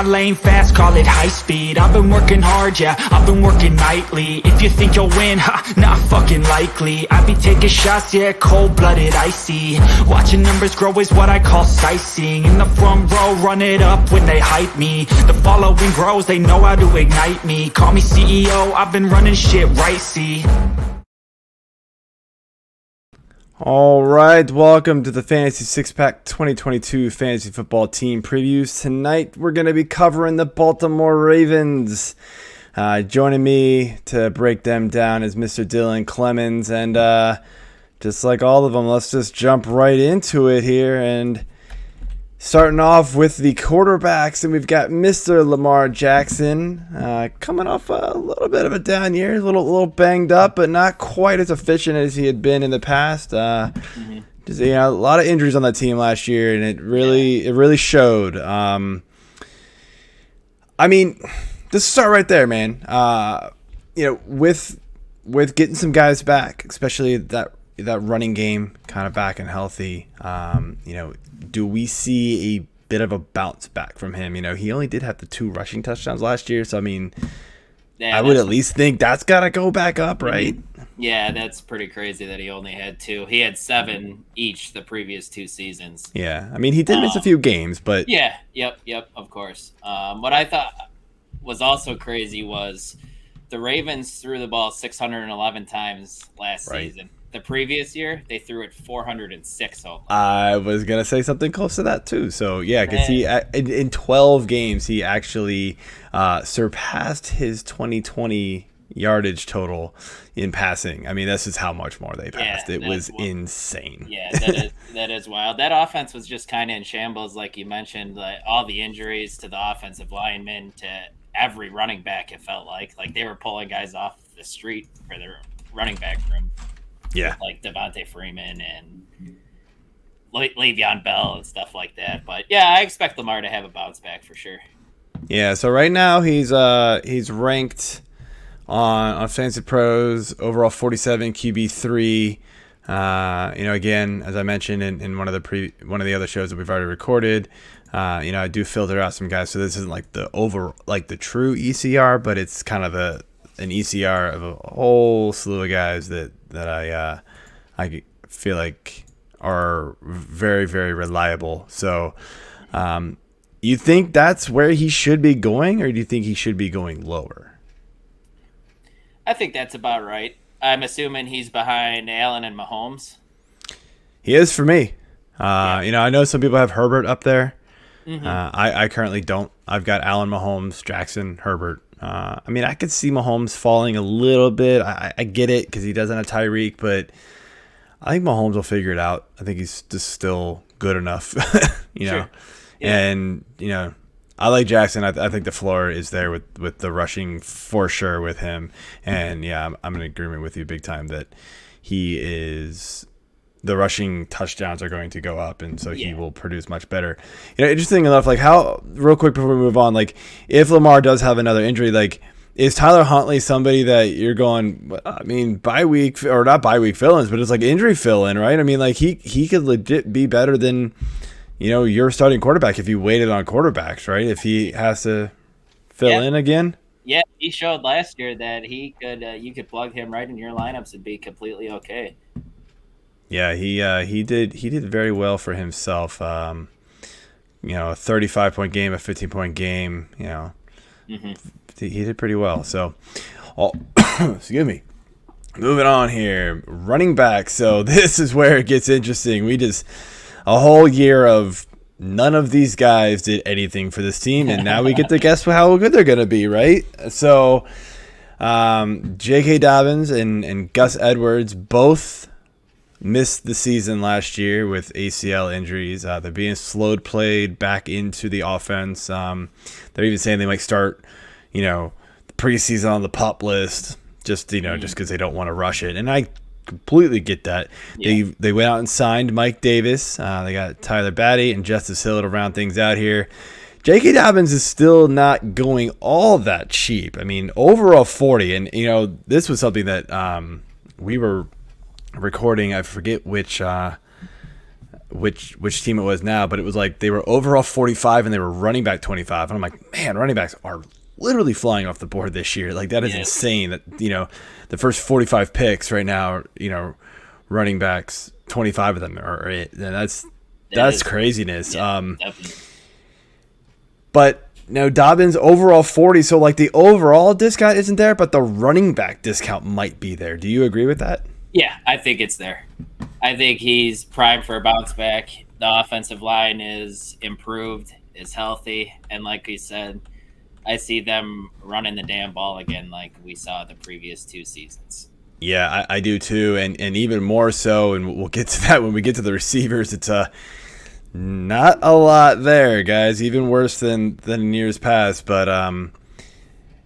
my lane fast, call it high speed. I've been working hard, yeah, I've been working nightly. If you think you'll win, not fucking likely. I be taking shots, yeah, cold-blooded, icy. Watching numbers grow is what I call sightseeing. In the front row, run it up when they hype me. The following grows, they know how to ignite me. Call me CEO, I've been running shit right, see. All right, welcome to the Fantasy Six Pack 2022 Fantasy Football Team Previews. Tonight we're going to be covering the Baltimore Ravens. Joining me to break them down is Mr. Dylan Clemons, and just like all of them, let's just jump right into it here. And starting off with the quarterbacks, and we've got Mr. Lamar Jackson coming off a little bit of a down year, a little banged up, but not quite as efficient as he had been in the past. Just, a lot of injuries on that team last year, and it really showed. Just start right there, man. With getting some guys back, especially that running game kind of back and healthy. Do we see a bit of a bounce back from him? He only did have the 2 rushing touchdowns last year, so I would at least think that's got to go back up, right? Yeah, that's pretty crazy that he only had 2. He had 7 each the previous 2 seasons. Yeah, he did miss a few games, but yeah, yep, of course. What I thought was also crazy was the Ravens threw the ball 611 times last season. The previous year, they threw it 406 only. I was going to say something close to that, too. So, yeah, because he in 12 games, he actually surpassed his 2020 yardage total in passing. This is how much more they passed. It was insane. Yeah, that is wild. That offense was just kind of in shambles, like you mentioned. All the injuries to the offensive linemen, to every running back, it felt like. Like, they were pulling guys off the street for their running back room. Yeah, like Devontae Freeman and Le'Veon Bell and stuff like that. But yeah, I expect Lamar to have a bounce back for sure. Yeah, so right now he's ranked on Fantasy Pros overall 47, QB3. Again, as I mentioned in one of the other shows that we've already recorded, I do filter out some guys, so this isn't like the true ECR, but it's kind of an ECR of a whole slew of guys that I feel like are very, very reliable. So you think that's where he should be going, or do you think he should be going lower? I think that's about right. I'm assuming he's behind Allen and Mahomes. He is for me. I know some people have Herbert up there. Mm-hmm. I currently don't. I've got Allen, Mahomes, Jackson, Herbert. I could see Mahomes falling a little bit. I get it because he doesn't have Tyreek, but I think Mahomes will figure it out. I think he's just still good enough, Sure. Yeah. And, I like Jackson. I think the floor is there with the rushing for sure with him. And, yeah, I'm in agreement with you big time that the rushing touchdowns are going to go up, and so he will produce much better. Interesting enough, real quick before we move on, if Lamar does have another injury, is Tyler Huntley somebody that you're going, bye week, or not bye week fill-ins, but it's injury fill-in, right? He could legit be better than, your starting quarterback if you waited on quarterbacks, right? If he has to fill in again. Yeah, he showed last year that he could. You could plug him right in your lineups and be completely okay. Yeah, he did very well for himself. A 35-point game, a 15-point game. He did pretty well. So, excuse me. Moving on here, running back. So this is where it gets interesting. A whole year of none of these guys did anything for this team, and now we get to guess how good they're going to be, right? So, J.K. Dobbins and Gus Edwards both missed the season last year with ACL injuries. They're being slowed played back into the offense. They're even saying they might start, the preseason on the PUP list, just because they don't want to rush it. And I completely get that. Yeah. They went out and signed Mike Davis. They got Tyler Batty and Justice Hill to round things out here. J.K. Dobbins is still not going all that cheap. Overall 40. And, this was something that we were recording. I forget which which team it was now, but it was like they were overall 45 and they were running back 25. And I'm like, man, running backs are literally flying off the board this year. Like that is insane that, the first 45 picks right now, running backs, 25 of them are it. And that's craziness. Yeah, but no, Dobbins overall 40. So like the overall discount isn't there, but the running back discount might be there. Do you agree with that? Yeah, I think it's there. I think he's primed for a bounce back. The offensive line is improved, is healthy, and like we said, I see them running the damn ball again like we saw the previous 2 seasons. Yeah, I do too, and even more so, and we'll get to that when we get to the receivers. It's not a lot there, guys. Even worse than in years past, but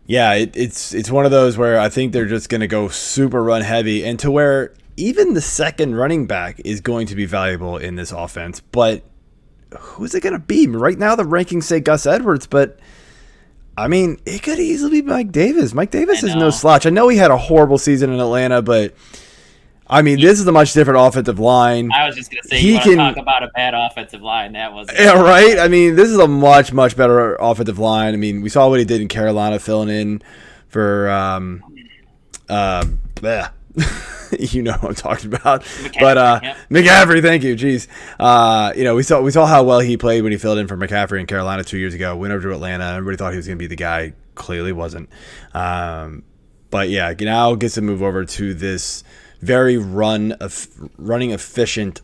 yeah, it's one of those where I think they're just going to go super run heavy, and to where even the second running back is going to be valuable in this offense. But who's it going to be? Right now, the rankings say Gus Edwards, but I mean, it could easily be Mike Davis. Mike Davis is no slouch. I know he had a horrible season in Atlanta, but I mean, this is a much different offensive line. I was just going to say, you want to talk about a bad offensive line. That was right? I mean, this is a much, much better offensive line. I mean, we saw what he did in Carolina filling in for you know what I'm talking about. McCaffrey, thank you. Jeez. We saw how well he played when he filled in for McCaffrey in Carolina 2 years ago. Went over to Atlanta. Everybody thought he was going to be the guy. Clearly wasn't. But yeah, now gets to move over to this very running efficient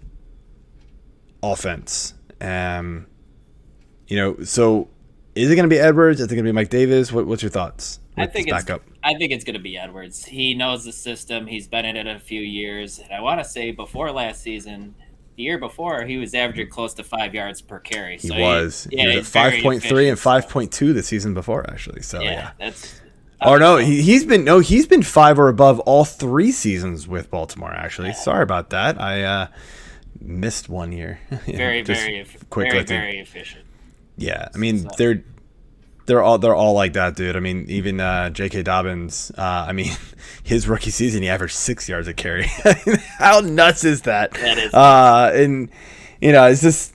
offense. So is it going to be Edwards? Is it going to be Mike Davis? What's your thoughts? I think it's going to be Edwards. He knows the system. He's been in it a few years. And I want to say before last season, the year before, he was averaging close to 5 yards per carry. So he was at 5.3 and 5.2 the season before, actually. So yeah. He's been 5 or above all 3 seasons with Baltimore, actually. Yeah. Sorry about that. I missed 1 year. Very efficient. Yeah, I mean they're all like that, dude. I mean, even J.K. Dobbins. I mean, his rookie season he averaged 6 yards a carry. How nuts is that? That is. And it's just.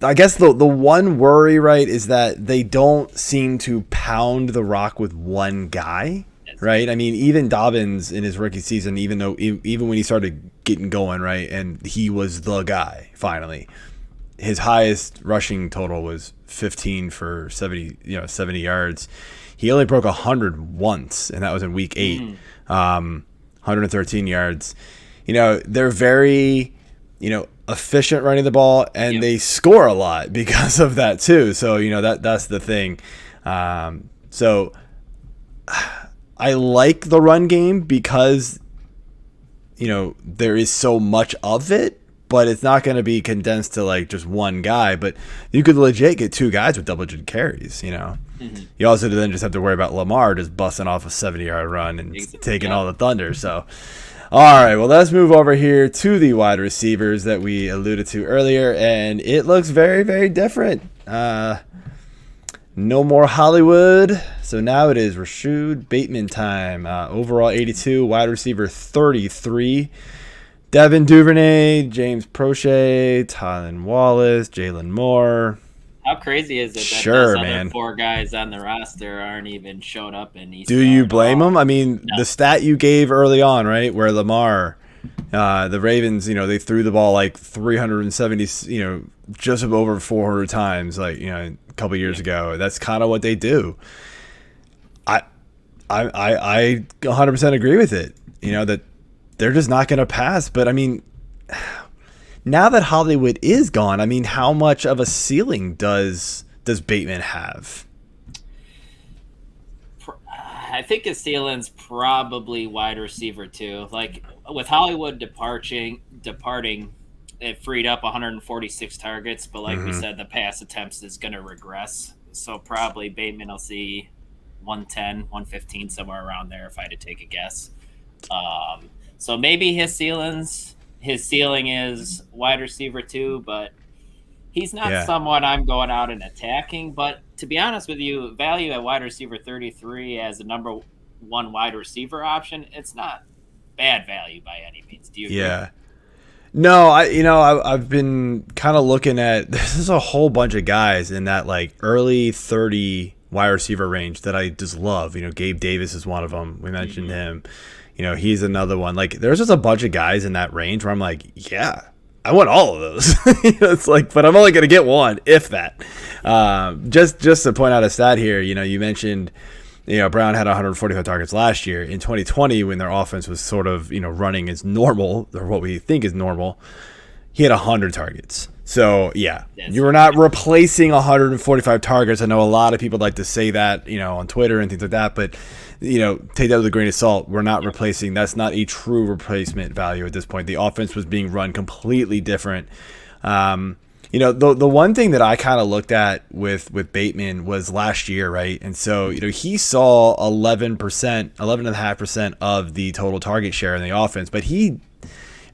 I guess the one worry, right, is that they don't seem to pound the rock with one guy, right? I mean, even Dobbins in his rookie season, even when he started getting going, right, and he was the guy finally. His highest rushing total was 15 for 70 yards. He only broke 100 once, and that was in week 8. 113 yards. They're very, efficient running the ball, and they score a lot because of that too. So that's the thing. So I like the run game because there is so much of it, but it's not going to be condensed to like just one guy. But you could legit get 2 guys with double-digit carries. You also then just have to worry about Lamar just busting off a 70-yard run and taking all the thunder. So. All right, well, let's move over here to the wide receivers that we alluded to earlier, and it looks very, very different. No more Hollywood, so now it is Rashod Bateman time. Overall 82, wide receiver 33. Devin Duvernay, James Prochet, Tylan Wallace, Jalen Moore. How crazy is it that those other 4 guys on the roster aren't even showed up in East? Do you blame them? I mean, the stat you gave early on, right, where Lamar, the Ravens, they threw the ball like 370, just over 400 times, like, a couple years ago. That's kind of what they do. I 100% agree with it. That they're just not going to pass. But I mean, now that Hollywood is gone, I mean, how much of a ceiling does Bateman have? I think his ceiling's probably wide receiver too. Like with Hollywood departing, it freed up 146 targets, but like we said, the pass attempts is going to regress. So probably Bateman will see 110, 115, somewhere around there if I had to take a guess. So maybe his ceiling is wide receiver too, but he's not someone I'm going out and attacking. But to be honest with you, value at wide receiver 33 as the number 1 wide receiver option, it's not bad value by any means. Do you agree? Yeah. No, I've been kind of looking at, this is a whole bunch of guys in that like early 30 wide receiver range that I just love. Gabe Davis is one of them. We mentioned him. He's another one. Like, there's just a bunch of guys in that range where I'm like, yeah, I want all of those. It's like, but I'm only going to get one, if that. Just to point out a stat here, you mentioned, Brown had 145 targets last year. In 2020, when their offense was sort of, running as normal, or what we think is normal, he had 100 targets. So, yeah, you were not replacing 145 targets. I know a lot of people like to say that, on Twitter and things like that, but, take that with a grain of salt. We're not replacing. That's not a true replacement value at this point. The offense was being run completely different. The one thing that I kind of looked at with Bateman was last year, right? And so, he saw 11.5% of the total target share in the offense, but he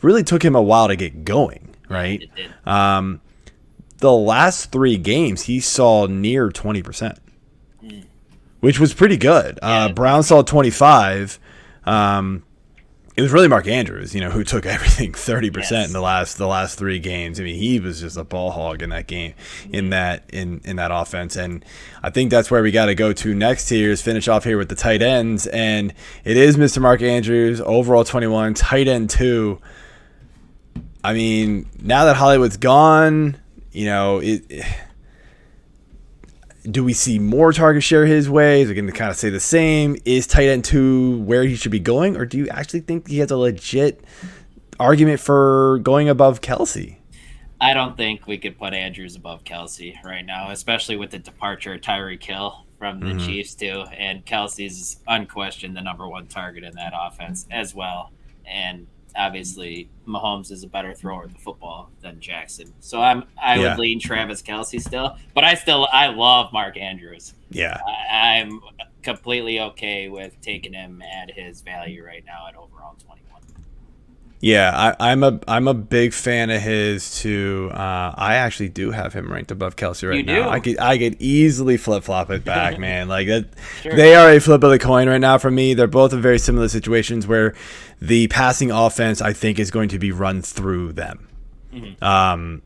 really took him a while to get going, right? It did. The last 3 games, he saw near 20%, which was pretty good. Brown saw 25. It was really Mark Andrews, who took everything 30% in the last 3 games. I mean, he was just a ball hog in that game, in that offense. And I think that's where we got to go to next here is finish off here with the tight ends. And it is Mr. Mark Andrews, overall 21, tight end 2. I mean, now that Hollywood's gone, do we see more target share his way? Is it going to kind of stay the same? Is tight end 2 where he should be going? Or do you actually think he has a legit argument for going above Kelsey? I don't think we could put Andrews above Kelsey right now, especially with the departure of Tyreek Hill from the Chiefs too. And Kelsey's unquestioned the number 1 target in that offense as well. And obviously Mahomes is a better thrower of the football than Jackson. So I would lean Travis Kelsey still, but I love Mark Andrews. Yeah. I'm completely okay with taking him at his value right now at overall 21. Yeah, I'm a big fan of his too. I actually do have him ranked above Kelsey right now. I could easily flip-flop it back, man. Like that, sure. They are a flip of the coin right now for me. They're both in very similar situations where the passing offense, I think, is going to be run through them. Mm-hmm.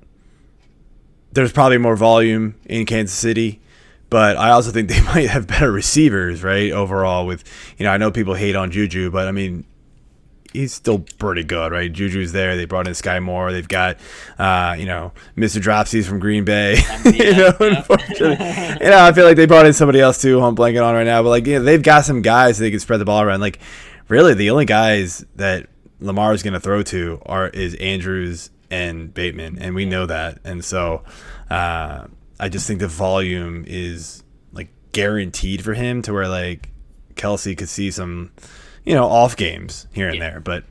There's probably more volume in Kansas City, but I also think they might have better receivers, right? Overall, with I know people hate on Juju, but I mean, he's still pretty good, right? Juju's there. They brought in Sky Moore. They've got, Mr. Dropsies from Green Bay. Unfortunately, I feel like they brought in somebody else too. I'm blanking on right now, but they've got some guys they can spread the ball around. Like, really, the only guys that Lamar is going to throw to is Andrews and Bateman, and we know that. And so, I just think the volume is guaranteed for him to where Kelsey could see some off games here and there. But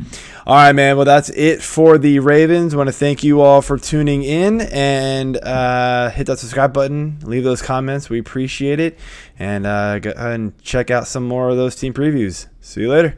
all right, man, well, that's it for the Ravens. I want to thank you all for tuning in, and hit that subscribe button, leave those comments, we appreciate it, and go ahead and check out some more of those team previews. See you later.